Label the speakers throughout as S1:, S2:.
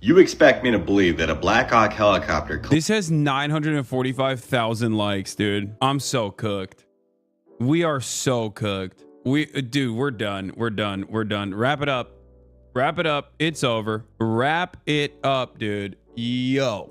S1: You expect me to believe that a Black Hawk helicopter...
S2: This has 945,000 likes, dude. I'm so cooked. We are so cooked. Dude, we're done. We're done. We're done. Wrap it up. Wrap it up. It's over. Wrap it up, dude. Yo.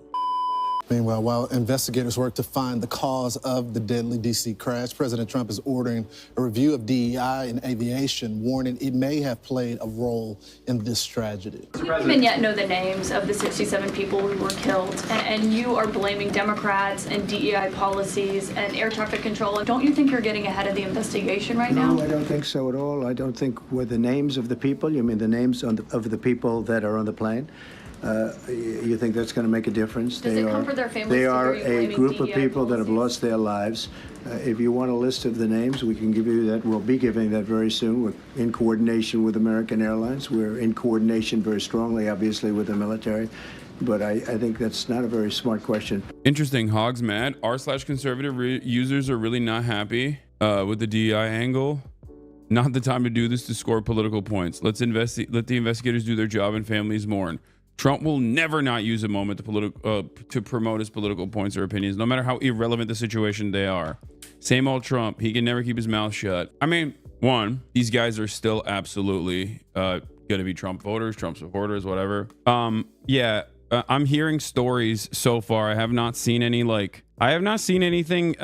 S3: Meanwhile, while investigators work to find the cause of the deadly D.C. crash, President Trump is ordering a review of DEI in aviation, warning it may have played a role in this tragedy.
S4: We don't even yet know the names of the 67 people who were killed, and you are blaming Democrats and DEI policies and air traffic control. Don't you think you're getting ahead of the investigation right now?
S5: No, I don't think so at all. I don't think with the names of the people, you mean the names of the people that are on the plane? You think that's going to make a difference?
S4: Does it comfort their families?
S5: They are a group of people that have lost their lives. If you want a list of the names, we can give you that. We'll be giving that very soon. We're in coordination with American Airlines. We're in coordination very strongly, obviously, with the military. But I think that's not a very smart question.
S2: Interesting. Hogs mad. r/conservative users are really not happy with the DEI angle. Not the time to do this to score political points. Let the investigators do their job and families mourn. Trump will never not use a moment to promote his political points or opinions, no matter how irrelevant the situation they are. Same old Trump. He can never keep his mouth shut. I mean, one, these guys are still absolutely going to be Trump voters, Trump supporters, whatever. Yeah, I'm hearing stories so far. I have not seen any anything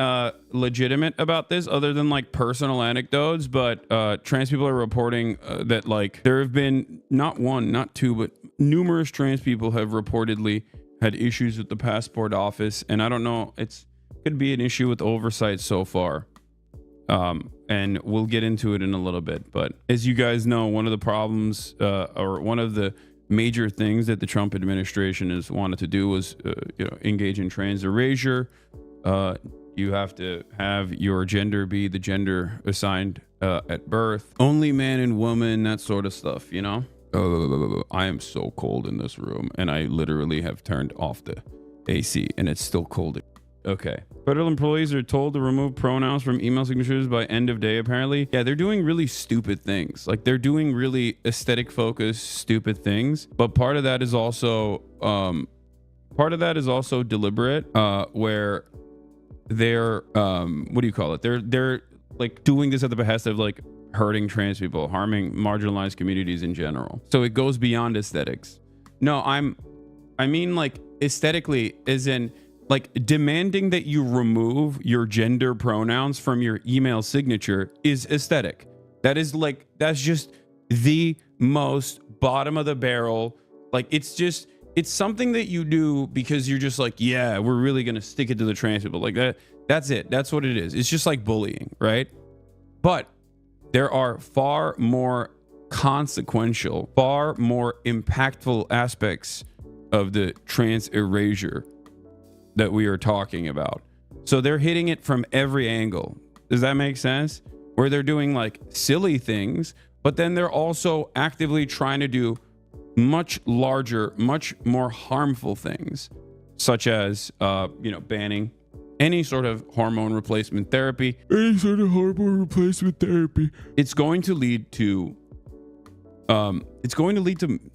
S2: legitimate about this other than like personal anecdotes, but trans people are reporting that like there have been not one, not two, but numerous trans people have reportedly had issues with the passport office, and I don't know, could be an issue with oversight so far. And we'll get into it in a little bit, but as you guys know, one of the problems or one of the major things that the Trump administration has wanted to do was engage in trans erasure. You have to have your gender be the gender assigned at birth, only man and woman, that sort of stuff, you know. I am so cold in this room, and I literally have turned off the AC, and it's still cold. Okay. Federal employees are told to remove pronouns from email signatures by end of day, apparently. Yeah, they're doing really stupid things. Like, they're doing really aesthetic focused, stupid things. But part of that is also deliberate, where they're what do you call it? They're like doing this at the behest of like hurting trans people, harming marginalized communities in general. So it goes beyond aesthetics. No, I mean like aesthetically, as in like demanding that you remove your gender pronouns from your email signature is aesthetic. That's just the most bottom of the barrel. Like it's something that you do because you're just like, yeah, we're really going to stick it to the trans people like that. That's it. That's what it is. It's just like bullying, right? But there are far more consequential, far more impactful aspects of the trans erasure that we are talking about. So they're hitting it from every angle. Does that make sense? Where they're doing like silly things, but then they're also actively trying to do much larger, much more harmful things, such as, banning any sort of hormone replacement therapy. It's going to lead to,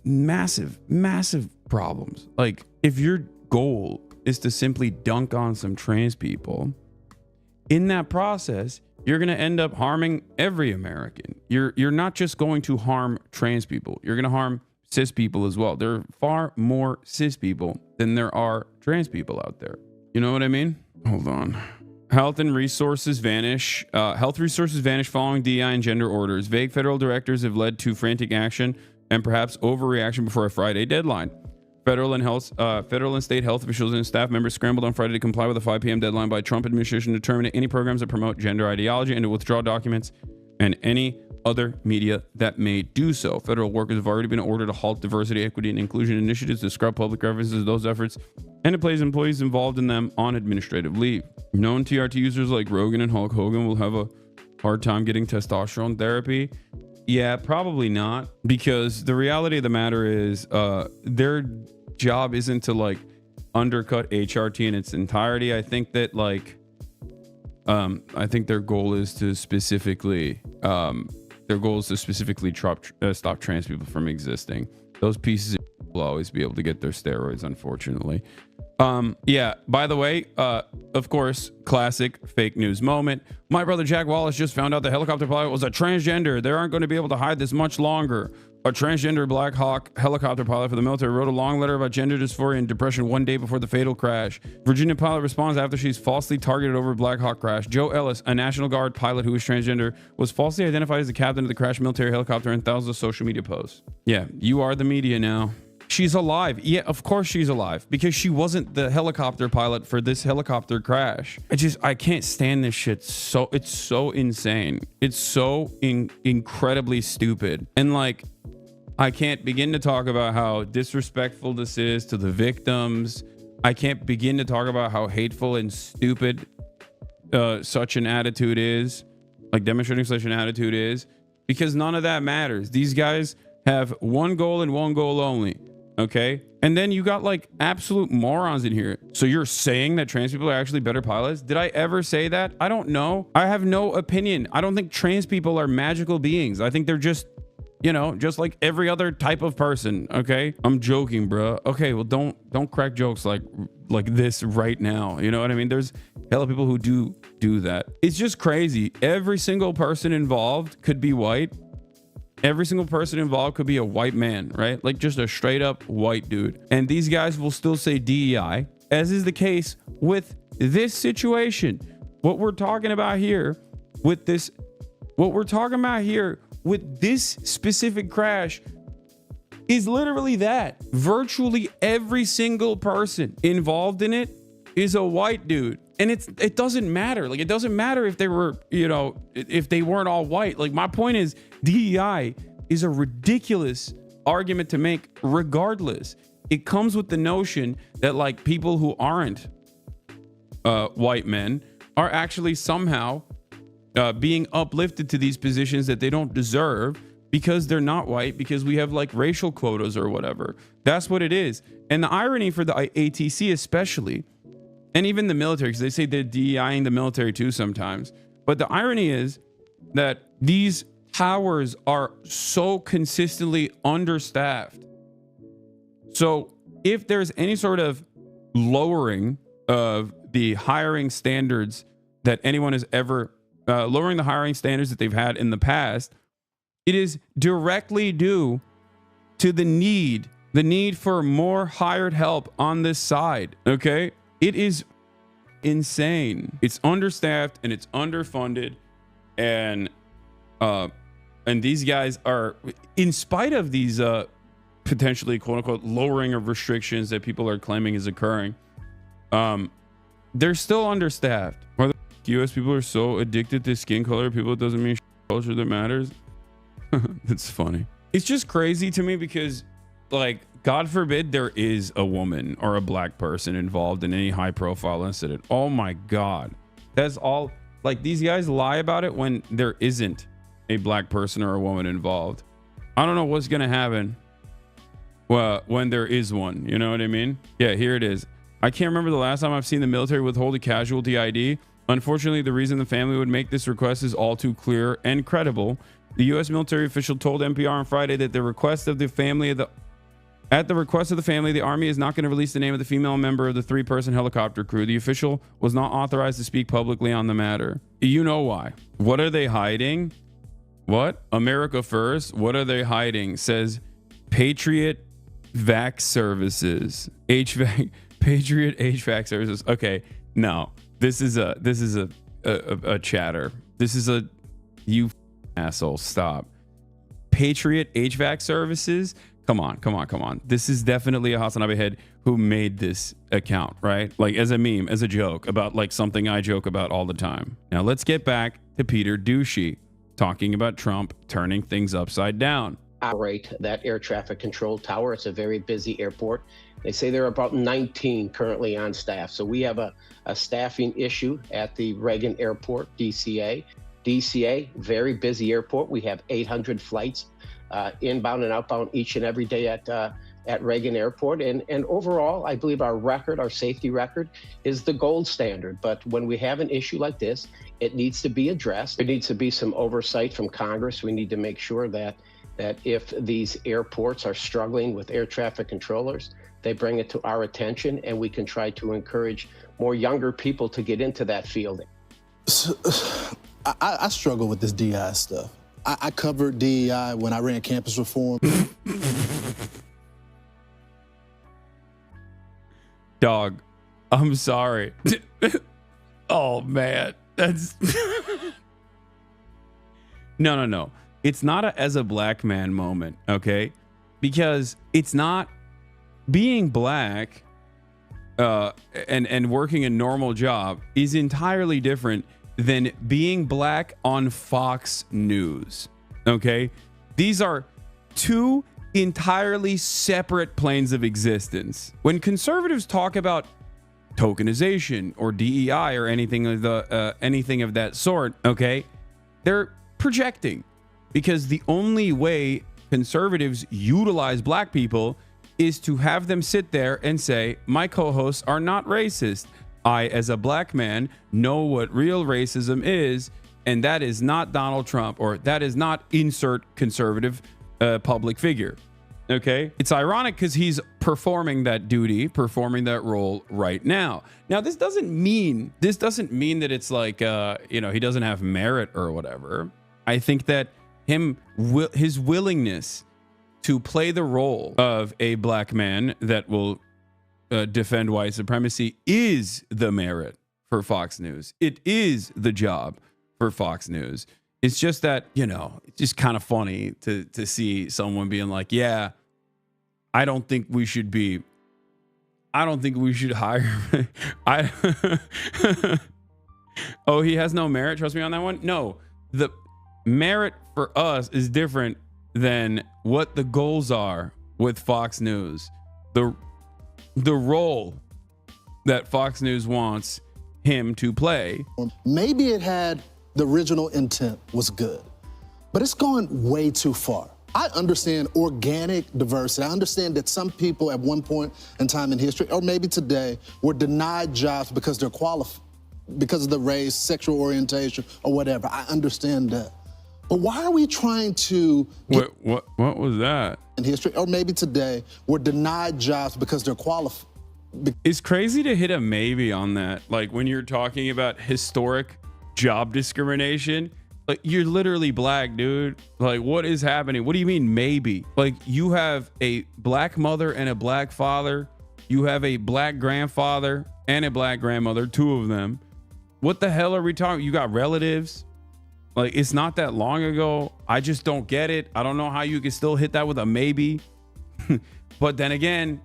S2: massive, massive problems. Like if your goal is to simply dunk on some trans people, in that process, you're going to end up harming every American. You're not just going to harm trans people. You're going to harm cis people as well. There are far more cis people than there are trans people out there. You know what I mean? Hold on. Health resources vanish following DEI and gender orders. Vague federal directives have led to frantic action and perhaps overreaction before a Friday deadline. Federal and state health officials and staff members scrambled on Friday to comply with a 5 p.m. deadline by Trump administration to terminate any programs that promote gender ideology and to withdraw documents and any other media that may do so. Federal workers have already been ordered to halt diversity, equity, and inclusion initiatives, to scrub public references to those efforts, and to place employees involved in them on administrative leave. Known TRT users like Rogan and Hulk Hogan will have a hard time getting testosterone therapy. Yeah, probably not, because the reality of the matter is their job isn't to like undercut HRT in its entirety. I think that their goal is to specifically stop trans people from existing. Those pieces will always be able to get their steroids, unfortunately. Yeah, by the way, of course, classic fake news moment. My brother Jack Wallace just found out the helicopter pilot was a transgender. They aren't going to be able to hide this much longer. A transgender Black Hawk helicopter pilot for the military wrote a long letter about gender dysphoria and depression one day before the fatal crash. Virginia pilot responds after she's falsely targeted over Black Hawk crash. Joe Ellis, a National Guard pilot who was transgender, was falsely identified as the captain of the crashed military helicopter in thousands of social media posts. Yeah, you are the media now. She's alive. Yeah, of course she's alive, because she wasn't the helicopter pilot for this helicopter crash. I can't stand this shit. It's so insane. It's so incredibly stupid. And like, I can't begin to talk about how disrespectful this is to the victims. I can't begin to talk about how hateful and stupid such an attitude is, like demonstrating such an attitude is, because none of that matters. These guys have one goal and one goal only. Okay. And then you got like absolute morons in here. So you're saying that trans people are actually better pilots? Did I ever say that? I don't know. I have no opinion. I don't think trans people are magical beings. I think they're just, you know, just like every other type of person. Okay. I'm joking, bro. Okay. Well, don't crack jokes like this right now. You know what I mean? There's hella people who do that. It's just crazy. Every single person involved could be white. Every single person involved could be a white man, right? Like just a straight up white dude. And these guys will still say DEI, as is the case with this situation. What we're talking about here with this specific crash is literally that. Virtually every single person involved in it is a white dude. And it doesn't matter. Like, it doesn't matter if they were, you know, if they weren't all white. Like, my point is, DEI is a ridiculous argument to make regardless. It comes with the notion that like people who aren't white men are actually somehow being uplifted to these positions that they don't deserve because they're not white, because we have like racial quotas or whatever. That's what it is. And the irony for the ATC especially, and even the military, because they say they're DEIing the military too sometimes. But the irony is that these towers are so consistently understaffed. So if there's any sort of lowering of the hiring standards that anyone has ever, lowering the hiring standards that they've had in the past, it is directly due to the need for more hired help on this side. Okay. It is insane. It's understaffed and it's underfunded, and these guys are, in spite of these potentially quote unquote lowering of restrictions that people are claiming is occurring, they're still understaffed. Why the US people are so addicted to skin color? People, it doesn't mean culture that matters. That's funny. It's just crazy to me because, like, God forbid there is a woman or a black person involved in any high profile incident. Oh my God. That's all. Like, these guys lie about it when there isn't a black person or a woman involved. I don't know what's going to happen when there is one. You know what I mean? Yeah, here it is. I can't remember the last time I've seen the military withhold a casualty ID. Unfortunately, the reason the family would make this request is all too clear and credible. The U.S. military official told NPR on Friday that at the request of the family, the Army is not going to release the name of the female member of the 3-person helicopter crew. The official was not authorized to speak publicly on the matter. You know why? What are they hiding? What? America first? What are they hiding? Says Patriot Vac Services. Patriot HVAC Services. Okay, no. This is a chatter. This is a you asshole. Stop. Patriot HVAC Services. Come on. This is definitely a Hasanabi head who made this account, right? Like, as a meme, as a joke about like something I joke about all the time. Now let's get back to Peter Douchey talking about Trump turning things upside down.
S6: Operate that air traffic control tower. It's a very busy airport. They say there are about 19 currently on staff. So we have a staffing issue at the Reagan Airport, DCA. DCA, very busy airport. We have 800 flights inbound and outbound each and every day at Reagan Airport. And overall, I believe our safety record is the gold standard. But when we have an issue like this, it needs to be addressed. There needs to be some oversight from Congress. We need to make sure that that if these airports are struggling with air traffic controllers, they bring it to our attention, and we can try to encourage more younger people to get into that field.
S3: I struggle with this DEI stuff. I covered DEI when I ran campus reform.
S2: Dog, I'm sorry. Oh, man. That's... No. It's not a as a black man moment, okay? Because it's not being black and working a normal job is entirely different than being black on Fox News, okay? These are two entirely separate planes of existence. When conservatives talk about tokenization or DEI or anything of that sort, okay, they're projecting, because the only way conservatives utilize black people is to have them sit there and say, my co-hosts are not racist. I, as a black man, know what real racism is, and that is not Donald Trump, or that is not insert conservative public figure. Okay, it's ironic because he's performing that duty, performing that role right now. Now, this doesn't mean that it's like he doesn't have merit or whatever. I think that his willingness to play the role of a black man that will defend white supremacy is the merit for Fox News. It is the job for Fox News. It's just that, it's just kind of funny to see someone being like, yeah, I don't think we should hire. Oh, he has no merit. Trust me on that one. No, the merit for us is different than what the goals are with Fox News. The role that Fox News wants him to play.
S3: Maybe it had the original intent was good, but it's gone way too far. I understand organic diversity. I understand that some people at one point in time in history, or maybe today, were denied jobs because they're qualified, because of the race, sexual orientation, or whatever. I understand that. But why are we trying to
S2: what was that?
S3: In history, or maybe today, were denied jobs because they're qualified.
S2: It's crazy to hit a maybe on that. Like when you're talking about historic job discrimination, like you're literally black, dude. Like what is happening? What do you mean maybe? Like you have a black mother and a black father. You have a black grandfather and a black grandmother, two of them. What the hell are we talking? You got relatives. Like it's not that long ago. I just don't get it. I don't know how you can still hit that with a maybe. But then again,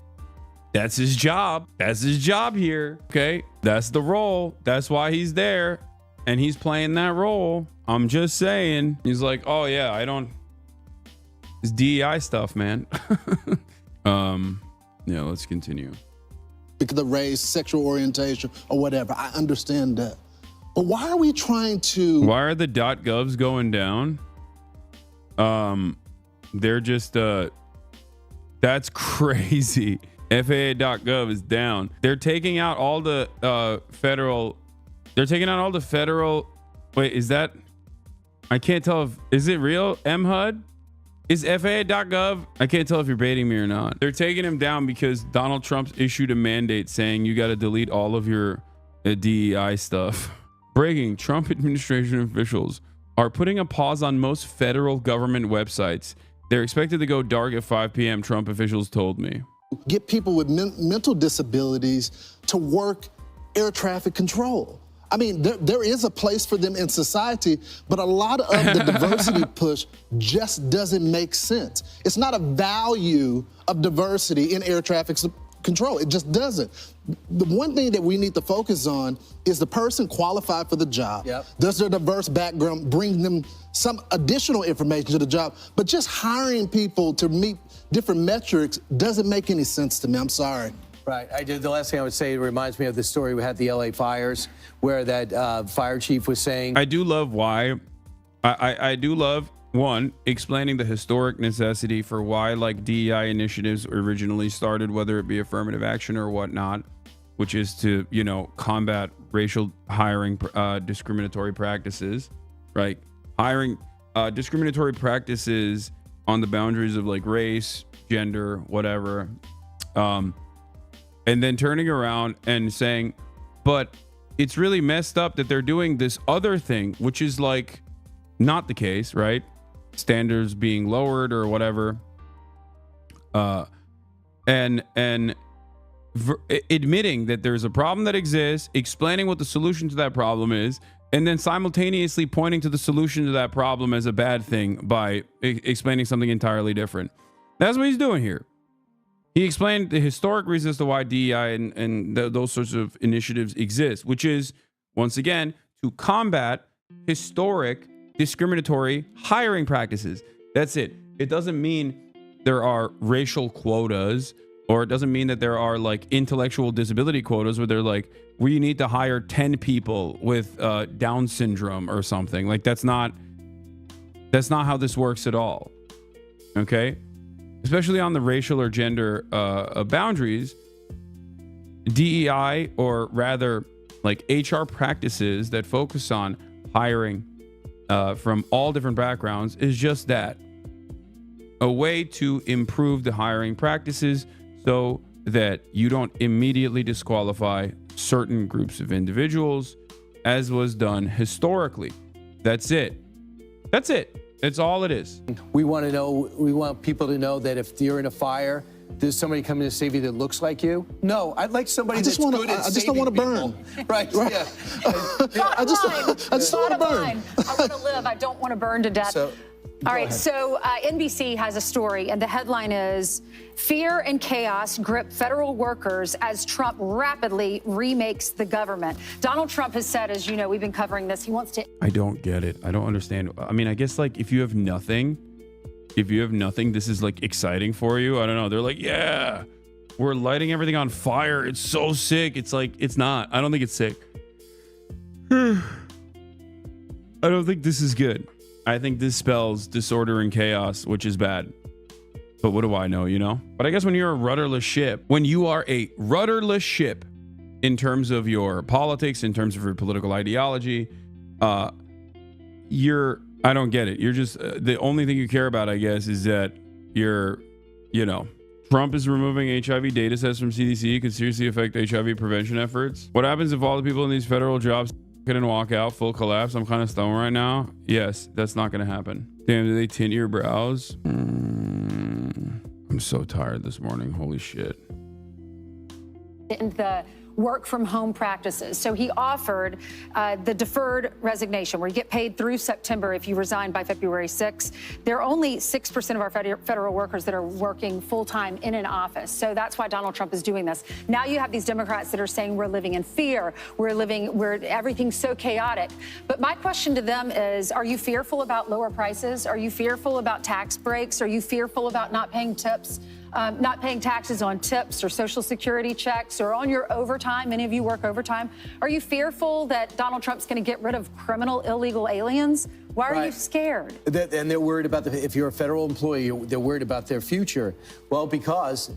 S2: that's his job. That's his job here. Okay. That's the role. That's why he's there. And he's playing that role. I'm just saying. He's like, oh yeah, it's DEI stuff, man. Yeah, let's continue.
S3: Because of the race, sexual orientation, or whatever. I understand that. But why are we trying to...
S2: Why are the .govs going down? They're just... That's crazy. FAA.gov is down. They're taking out all the federal... They're taking out all the federal... Wait, is that... I can't tell if... Is it real? MHUD? Is FAA.gov? I can't tell if you're baiting me or not. They're taking him down because Donald Trump issued a mandate saying you got to delete all of your DEI stuff. Breaking, Trump administration officials are putting a pause on most federal government websites. They're expected to go dark at 5 p.m., Trump officials told me.
S3: Get people with mental disabilities to work air traffic control. I mean, there is a place for them in society, but a lot of the diversity push just doesn't make sense. It's not a value of diversity in air traffic control. It just doesn't. The one thing that we need to focus on is the person qualified for the job. Yep. Does their diverse background bring them some additional information to the job? But just hiring people to meet different metrics doesn't make any sense to me. I'm sorry.
S7: Right. The last thing I would say, it reminds me of the story we had the LA fires, where that fire chief was saying.
S2: I do love why. I do love, one, explaining the historic necessity for why like DEI initiatives originally started, whether it be affirmative action or whatnot, which is to, combat racial hiring discriminatory practices, right? Hiring discriminatory practices on the boundaries of like race, gender, whatever. And then turning around and saying, but it's really messed up that they're doing this other thing, which is like not the case, right? Standards being lowered or whatever. And admitting that there's a problem that exists, explaining what the solution to that problem is, and then simultaneously pointing to the solution to that problem as a bad thing by explaining something entirely different. That's what he's doing here. He explained the historic reasons to why DEI and those sorts of initiatives exist, which is, once again, to combat historic discriminatory hiring practices. That's it. It doesn't mean there are racial quotas, or it doesn't mean that there are like intellectual disability quotas where they're like, we need to hire 10 people with Down syndrome or something. Like that's not how this works at all. Okay? Especially on the racial or gender boundaries, DEI, or rather like HR practices that focus on hiring from all different backgrounds, is just that. A way to improve the hiring practices so that you don't immediately disqualify certain groups of individuals, as was done historically. That's it. That's it. It's all it is.
S7: We want people to know that if you're in a fire, there's somebody coming to save you that looks like you. No, I'd like somebody that's good at
S3: I just don't want to burn.
S7: Right. Yeah.
S3: I just don't want to burn.
S8: I want to live. I don't want to burn to death. All right, so NBC has a story, and the headline is, Fear and Chaos Grip Federal Workers as Trump Rapidly Remakes the Government. Donald Trump has said, as you know, we've been covering this, he wants to...
S2: I don't get it. I don't understand. I mean, I guess like if you have nothing, this is like exciting for you. I don't know. They're like, yeah, we're lighting everything on fire. It's so sick. It's like, it's not. I don't think it's sick. I don't think this is good. I think this spells disorder and chaos, which is bad. But what do I know, you know? But I guess when you're a rudderless ship, in terms of your politics, in terms of your political ideology, I don't get it. You're just, the only thing you care about, I guess, is that Trump is removing HIV data sets from CDC, could seriously affect HIV prevention efforts. What happens if all the people in these federal jobs and walk out, full collapse? I'm kind of stoned right now. Yes, that's not going to happen. Damn, do they tint your brows? I'm so tired this morning. Holy shit.
S8: In the work from home practices. So he offered the deferred resignation, where you get paid through September if you resign by February 6th. There are only 6% of our federal workers that are working full time in an office. So that's why Donald Trump is doing this. Now you have these Democrats that are saying we're living in fear. Everything's so chaotic. But my question to them is, are you fearful about lower prices? Are you fearful about tax breaks? Are you fearful about not paying tips? Not paying taxes on tips or Social Security checks or on your overtime? Many of you work overtime. Are you fearful that Donald Trump's going to get rid of criminal illegal aliens? Why are you scared?
S7: And they're worried about if you're a federal employee, they're worried about their future. Well, because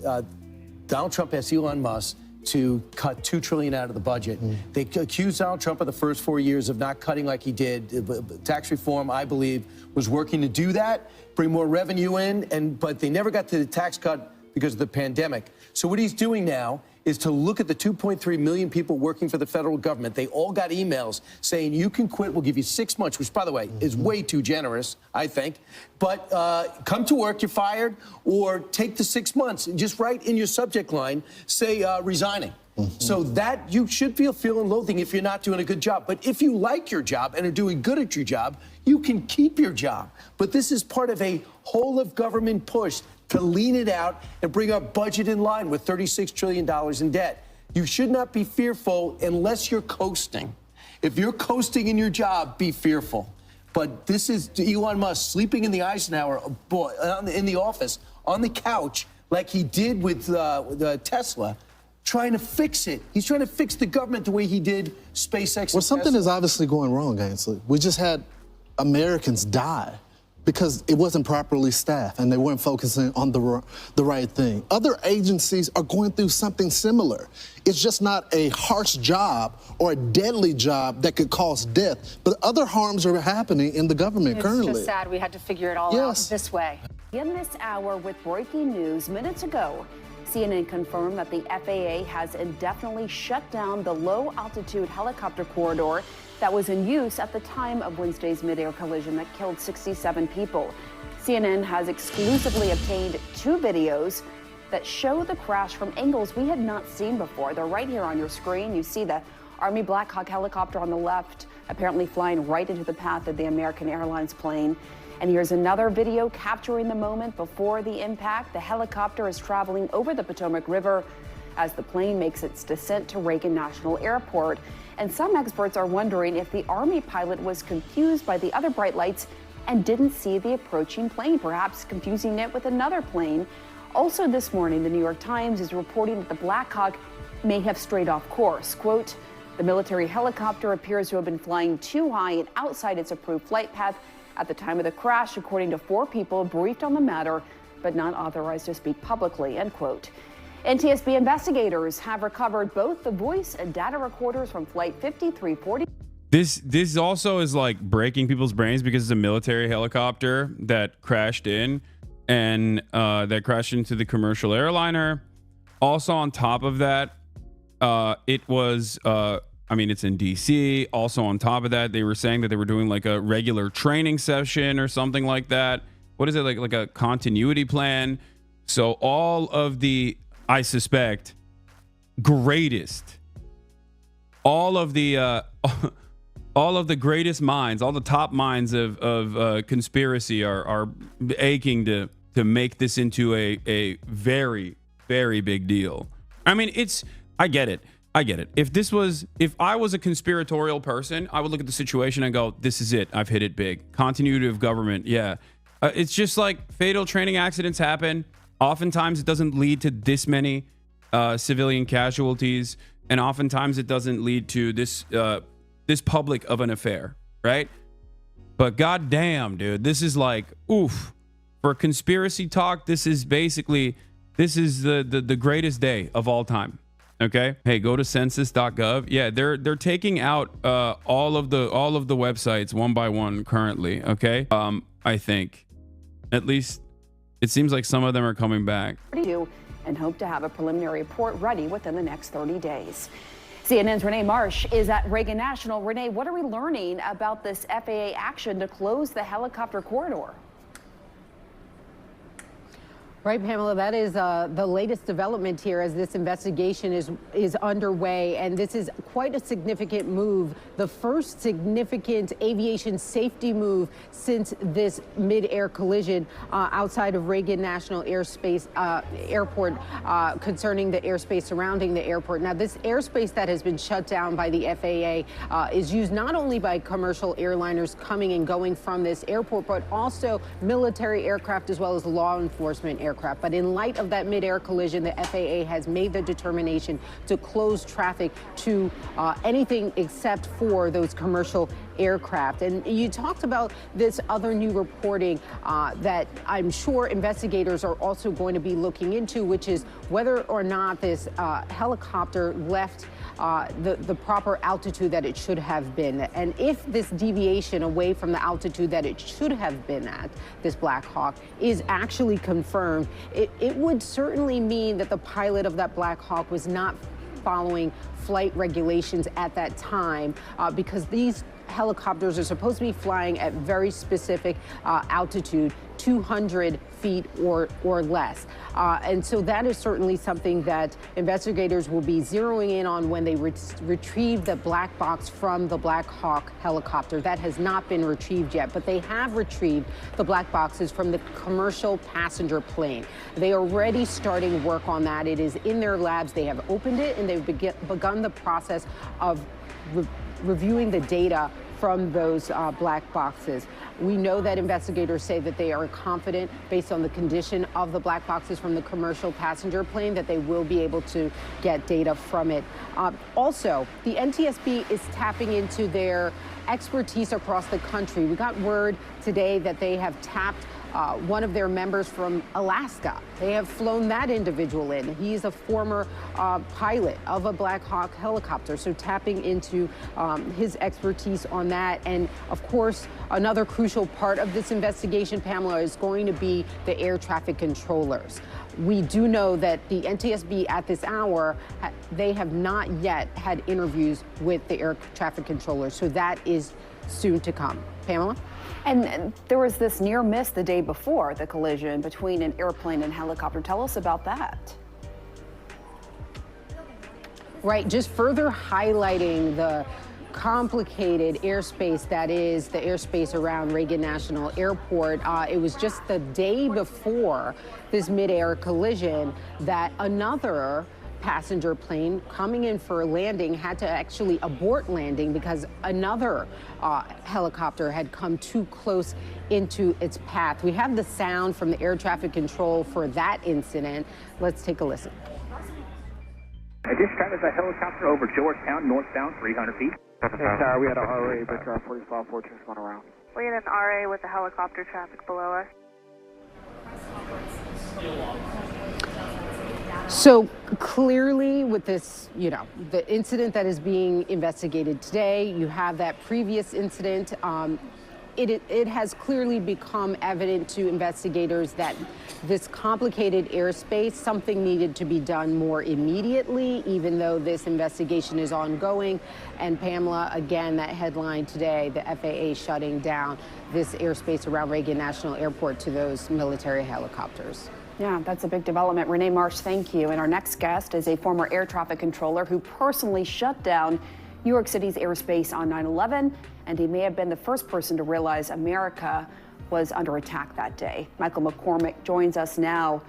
S7: Donald Trump asked Elon Musk to cut $2 trillion out of the budget. They accused Donald Trump of the first 4 years of not cutting like he did. Tax reform, I believe, was working to do that, bring more revenue in, but they never got to the tax cut because of the pandemic. So what he's doing now is to look at the 2.3 million people working for the federal government. They all got emails saying, you can quit, we'll give you 6 months, which, by the way, is way too generous, I think. But come to work, you're fired, or take the 6 months. And just write in your subject line, say resigning. So that you should feel fear and loathing if you're not doing a good job. But if you like your job and are doing good at your job, you can keep your job. But this is part of a whole of government push to lean it out and bring our budget in line with $36 trillion in debt. You should not be fearful unless you're coasting. If you're coasting in your job, be fearful. But this is Elon Musk sleeping in the Eisenhower in the office on the couch like he did with Tesla, trying to fix it. He's trying to fix the government the way he did SpaceX.
S3: Well, something is obviously going wrong, Ainsley. We just had Americans die because it wasn't properly staffed and they weren't focusing on the right thing. Other agencies are going through something similar. It's just not a harsh job or a deadly job that could cause death, but other harms are happening in the government currently.
S8: It's just sad we had to figure it all out this way.
S9: In this hour with breaking news minutes ago, CNN confirmed that the FAA has indefinitely shut down the low-altitude helicopter corridor that was in use at the time of Wednesday's mid-air collision that killed 67 people. CNN has exclusively obtained 2 videos that show the crash from angles we had not seen before. They're right here on your screen. You see the Army Black Hawk helicopter on the left, apparently flying right into the path of the American Airlines plane. And here's another video capturing the moment before the impact. The helicopter is traveling over the Potomac River as the plane makes its descent to Reagan National Airport. And some experts are wondering if the Army pilot was confused by the other bright lights and didn't see the approaching plane, perhaps confusing it with another plane. Also this morning, the New York Times is reporting that the Black Hawk may have strayed off course. Quote, the military helicopter appears to have been flying too high and outside its approved flight path at the time of the crash, according to 4 people briefed on the matter, but not authorized to speak publicly, end quote. NTSB investigators have recovered both the voice and data recorders from Flight 5340.
S2: This also is like breaking people's brains because it's a military helicopter that crashed in and that crashed into the commercial airliner. Also on top of that, it was it's in DC. Also on top of that, they were saying that they were doing like a regular training session or something like that. What is it, like a continuity plan? So all of the, I suspect, all of the greatest minds, all the top minds of conspiracy are aching to make this into a very, very big deal. I mean, I get it. If I was a conspiratorial person, I would look at the situation and go, this is it. I've hit it big. Continuity of government. Yeah. It's just like fatal training accidents happen. Oftentimes it doesn't lead to this many civilian casualties. And oftentimes it doesn't lead to this public of an affair. Right. But goddamn, dude, this is like, oof. For conspiracy talk, this is the greatest day of all time. Okay. Hey, go to census.gov. Yeah, they're taking out all of the websites one by one currently. Okay. I think at least it seems like some of them are coming back.
S9: And hope to have a preliminary report ready within the next 30 days. CNN's Renee Marsh is at Reagan National. Renee, what are we learning about this FAA action to close the helicopter corridor?
S10: Right, Pamela, that is the latest development here as this investigation is underway, and this is quite a significant move, the first significant aviation safety move since this mid-air collision outside of Reagan National Airport concerning the airspace surrounding the airport. Now, this airspace that has been shut down by the FAA is used not only by commercial airliners coming and going from this airport, but also military aircraft as well as law enforcement aircraft. But in light of that mid-air collision, the FAA has made the determination to close traffic to anything except for those commercial aircraft. And you talked about this other new reporting that I'm sure investigators are also going to be looking into, which is whether or not this helicopter left the proper altitude that it should have been. And if this deviation away from the altitude that it should have been at, this Black Hawk, is actually confirmed, it would certainly mean that the pilot of that Black Hawk was not following flight regulations at that time, because these helicopters are supposed to be flying at very specific altitude, 200 feet or less. And so that is certainly something that investigators will be zeroing in on when they retrieve the black box from the Black Hawk helicopter. That has not been retrieved yet, but they have retrieved the black boxes from the commercial passenger plane. They are already starting work on that. It is in their labs. They have opened it and they've begun the process of reviewing the data from those black boxes. We know that investigators say that they are confident, based on the condition of the black boxes from the commercial passenger plane, that they will be able to get data from it. Also, the NTSB is tapping into their expertise across the country. We got word today that they have tapped one of their members from Alaska. They have flown that individual in. He's a former pilot of a Black Hawk helicopter, so tapping into his expertise on that. And of course, another crucial crucial part of this investigation, Pamela, is going to be the air traffic controllers. We do know that the NTSB at this hour, they have not yet had interviews with the air traffic controllers, so that is soon to come. Pamela?
S9: And there was this near miss the day before the collision between an airplane and helicopter. Tell us about that.
S10: Right, just further highlighting the complicated airspace that is the airspace around Reagan National Airport. It was just the day before this mid-air collision that another passenger plane coming in for a landing had to actually abort landing because another helicopter had come too close into its path. We have the sound from the air traffic control for that incident. Let's take a listen.
S11: This time is a helicopter over Georgetown, northbound 300 feet.
S12: We had a RA, but 4514 is going around.
S13: We had an RA with the helicopter traffic below us.
S10: So clearly with this, the incident that is being investigated today, you have that previous incident. It has clearly become evident to investigators that this complicated airspace, something needed to be done more immediately, even though this investigation is ongoing. And Pamela, again, that headline today, the FAA shutting down this airspace around Reagan National Airport to those military helicopters.
S9: Yeah, that's a big development. Renee Marsh, thank you. And our next guest is a former air traffic controller who personally shut down New York City's airspace on 9/11, and he may have been the first person to realize America was under attack that day. Michael McCormick joins us now.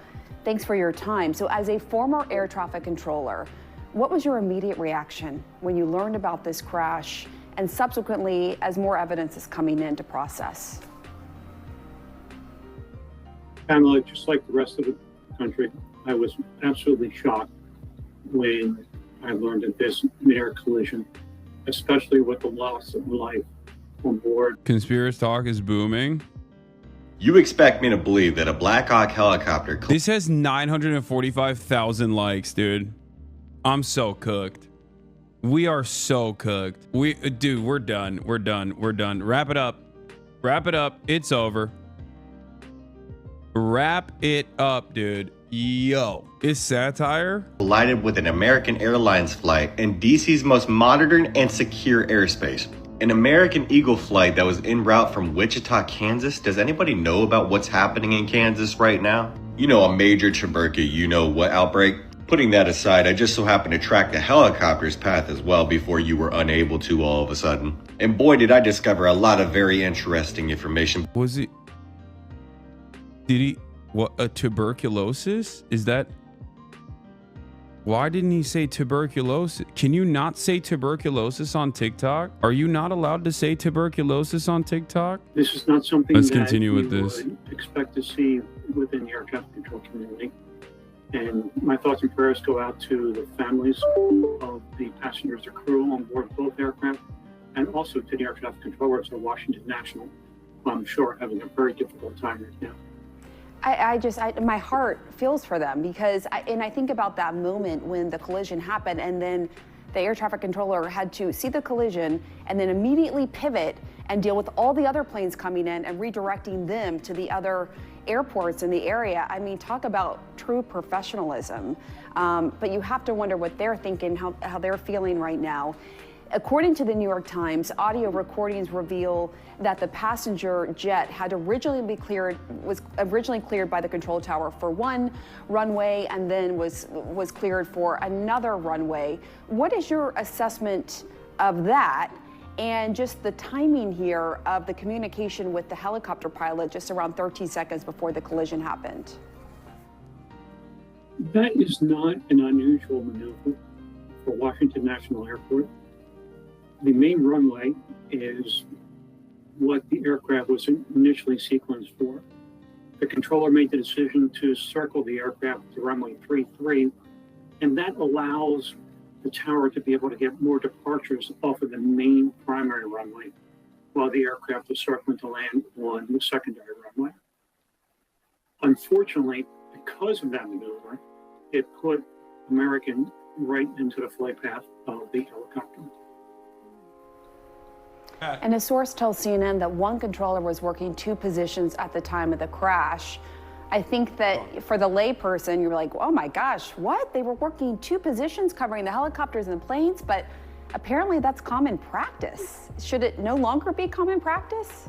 S9: Thanks for your time. So as a former air traffic controller, what was your immediate reaction when you learned about this crash and subsequently as more evidence is coming in to process?
S14: Pamela, just like the rest of the country, I was absolutely shocked when I learned of this mid-air collision, especially with the loss of life on board.
S2: Conspiracy talk is booming.
S1: You expect me to believe that a Black Hawk helicopter...
S2: This has 945,000 likes, dude. I'm so cooked. We are so cooked. Dude, we're done. We're done. We're done. Wrap it up. Wrap it up. It's over. Wrap it up, dude. Yo, is satire?
S1: Collided with an American Airlines flight in DC's most modern and secure airspace. An American Eagle flight that was en route from Wichita, Kansas. Does anybody know about what's happening in Kansas right now? You know, a major tuberculosis, you know what outbreak? Putting that aside, I just so happened to track the helicopter's path as well before you were unable to all of a sudden. And boy, did I discover a lot of very interesting information.
S2: Was it... Did he... What, a tuberculosis? Is that... Why didn't he say tuberculosis? Can you not say tuberculosis on TikTok? Are you not allowed to say tuberculosis on TikTok?
S14: This is not something
S2: Let's
S14: that
S2: continue with
S14: you
S2: this.
S14: would expect to see within the air traffic control community. And my thoughts and prayers go out to the families of the passengers and crew on board both aircraft, and also to the air traffic controllers at Washington National, who I'm sure are having a very difficult time right now.
S9: My heart feels for them because I think about that moment when the collision happened and then the air traffic controller had to see the collision and then immediately pivot and deal with all the other planes coming in and redirecting them to the other airports in the area. I mean, talk about true professionalism. But you have to wonder what they're thinking, how they're feeling right now. According to the New York Times, audio recordings reveal that the passenger jet was originally cleared by the control tower for one runway and then was cleared for another runway. What is your assessment of that and just the timing here of the communication with the helicopter pilot just around 13 seconds before the collision happened?
S14: That is not an unusual maneuver for Washington National Airport. The main runway is what the aircraft was initially sequenced for. The controller made the decision to circle the aircraft to runway 33, and that allows the tower to be able to get more departures off of the main primary runway, while the aircraft was circling to land on the secondary runway. Unfortunately, because of that maneuver, it put American right into the flight path of the helicopter.
S9: And a source tells CNN that one controller was working 2 positions at the time of the crash. I think that for the layperson, you're like, oh my gosh, what? They were working 2 positions covering the helicopters and the planes, but apparently that's common practice. Should it no longer be common practice?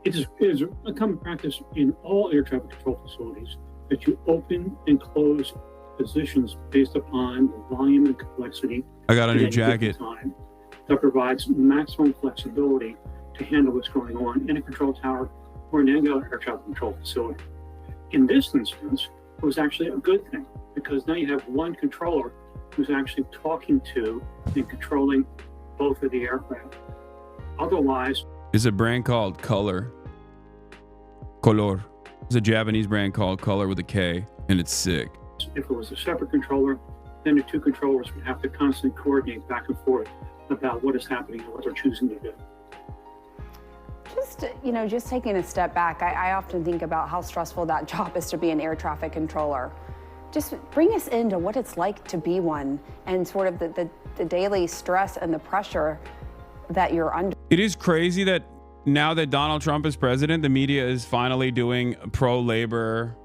S14: It is a common practice in all air traffic control facilities that you open and close positions based upon the volume and complexity.
S2: I got a new
S14: at any given
S2: jacket.
S14: time. That provides maximum flexibility to handle what's going on in a control tower or in any other air traffic control facility. In this instance, it was actually a good thing because now you have one controller who's actually talking to and controlling both of the aircraft. Otherwise,
S2: It's a brand called Color. It's a Japanese brand called Color with a K, and it's sick.
S14: if it was a separate controller, then the 2 controllers would have to constantly coordinate back and forth about what is happening and what they're choosing to do.
S9: Just taking a step back, I often think about how stressful that job is to be an air traffic controller. Just bring us into what it's like to be one and sort of the daily stress and the pressure that you're under.
S2: It is crazy that now that Donald Trump is president, the media is finally doing pro-labor,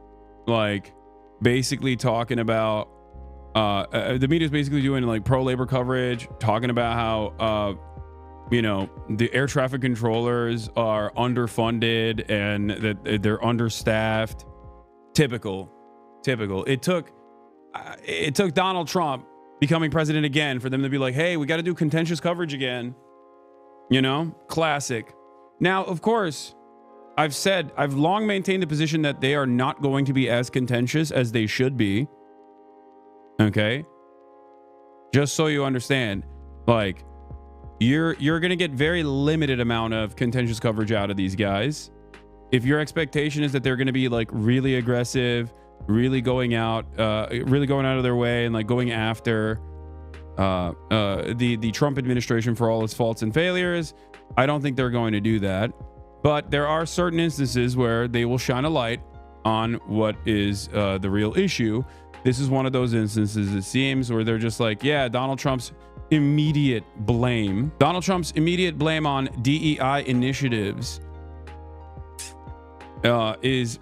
S2: like basically talking about, the media is basically doing like pro-labor coverage, talking about how, the air traffic controllers are underfunded and that they're understaffed. Typical. It took Donald Trump becoming president again for them to be like, hey, we got to do contentious coverage again. Classic. Now, of course, I've long maintained the position that they are not going to be as contentious as they should be. Okay. Just so you understand, like, you're going to get very limited amount of contentious coverage out of these guys. If your expectation is that they're going to be like really aggressive, really going out of their way and like going after the Trump administration for all its faults and failures, I don't think they're going to do that. But there are certain instances where they will shine a light on what is the real issue. This is one of those instances, it seems, where they're just like, yeah, Donald Trump's immediate blame on DEI initiatives is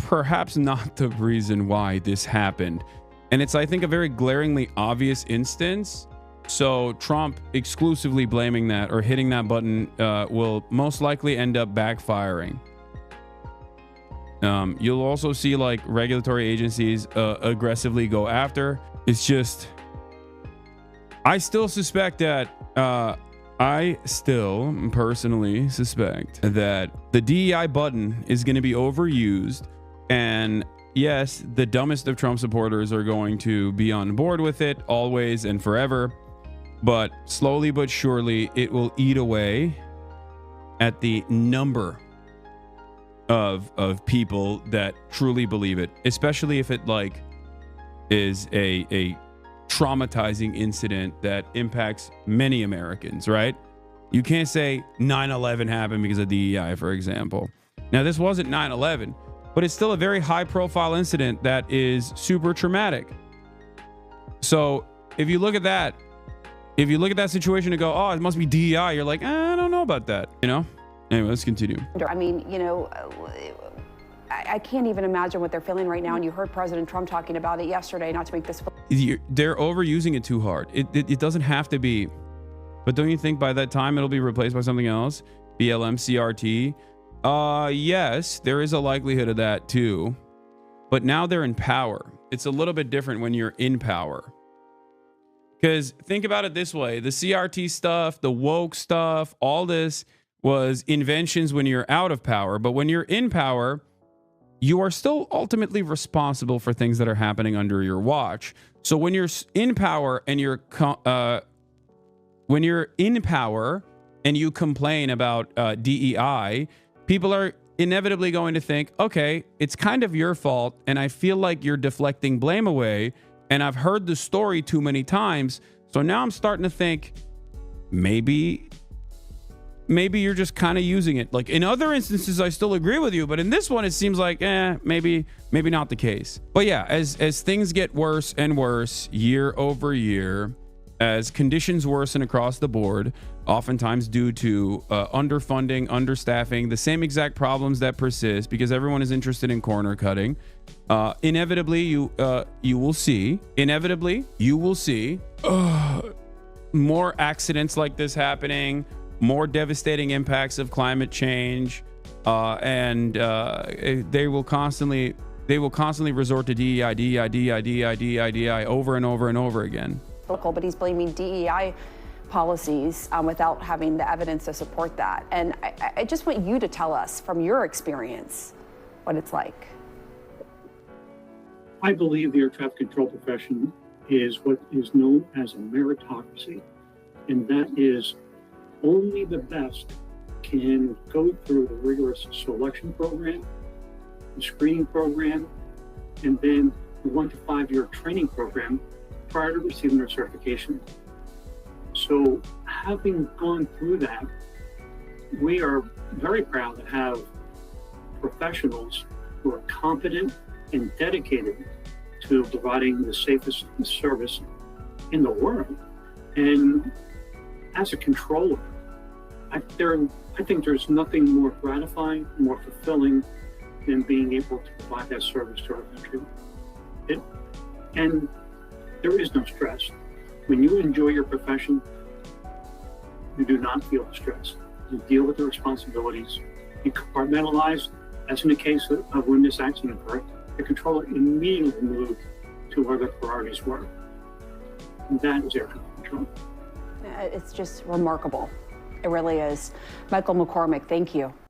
S2: perhaps not the reason why this happened. And it's, I think, a very glaringly obvious instance. So Trump exclusively blaming that or hitting that button will most likely end up backfiring. You'll also see like regulatory agencies aggressively go after. It's just, I still personally suspect that the DEI button is going to be overused. And yes, the dumbest of Trump supporters are going to be on board with it always and forever. But slowly but surely, it will eat away at the number of people that truly believe it, especially if it like is a traumatizing incident that impacts many Americans, right? You can't say 9/11 happened because of DEI, for example. Now, this wasn't 9/11, but it's still a very high-profile incident that is super traumatic. So if you look at that situation and go, oh, it must be DEI, you're like, I don't know about that, Anyway, let's continue.
S9: I mean, I can't even imagine what they're feeling right now. And you heard President Trump talking about it yesterday, not to make this.
S2: They're overusing it too hard. It doesn't have to be. But don't you think by that time it'll be replaced by something else? BLM, CRT? Yes, there is a likelihood of that too. But now they're in power. It's a little bit different when you're in power. Because think about it this way. The CRT stuff, the woke stuff, all this was inventions when you're out of power. But when you're in power, you are still ultimately responsible for things that are happening under your watch. So when you're in power and you complain about DEI, people are inevitably going to think, okay, it's kind of your fault, and I feel like you're deflecting blame away, and I've heard the story too many times, so now I'm starting to think maybe you're just kind of using it. Like in other instances, I still agree with you, but in this one, it seems like, maybe not the case. But yeah, as things get worse and worse year over year, as conditions worsen across the board, oftentimes due to underfunding, understaffing, the same exact problems that persist because everyone is interested in corner cutting. Inevitably, you will see more accidents like this happening, more devastating impacts of climate change, and they will constantly resort to DEI over and over and over again.
S9: But he's blaming DEI policies without having the evidence to support that. And I just want you to tell us from your experience what it's like.
S14: I believe the air traffic control profession is what is known as a meritocracy, and that is only the best can go through the rigorous selection program, the screening program, and then the 1 to 5 year training program prior to receiving their certification. So having gone through that, we are very proud to have professionals who are competent and dedicated to providing the safest service in the world. And as a controller, I think there's nothing more gratifying, more fulfilling than being able to provide that service to our country. And there is no stress. When you enjoy your profession, you do not feel the stress. You deal with the responsibilities. You compartmentalize, as in the case of when this accident occurred, the controller immediately moved to where their priorities were. And that is air traffic control.
S9: It's just remarkable. It really is. Michael McCormick, thank you.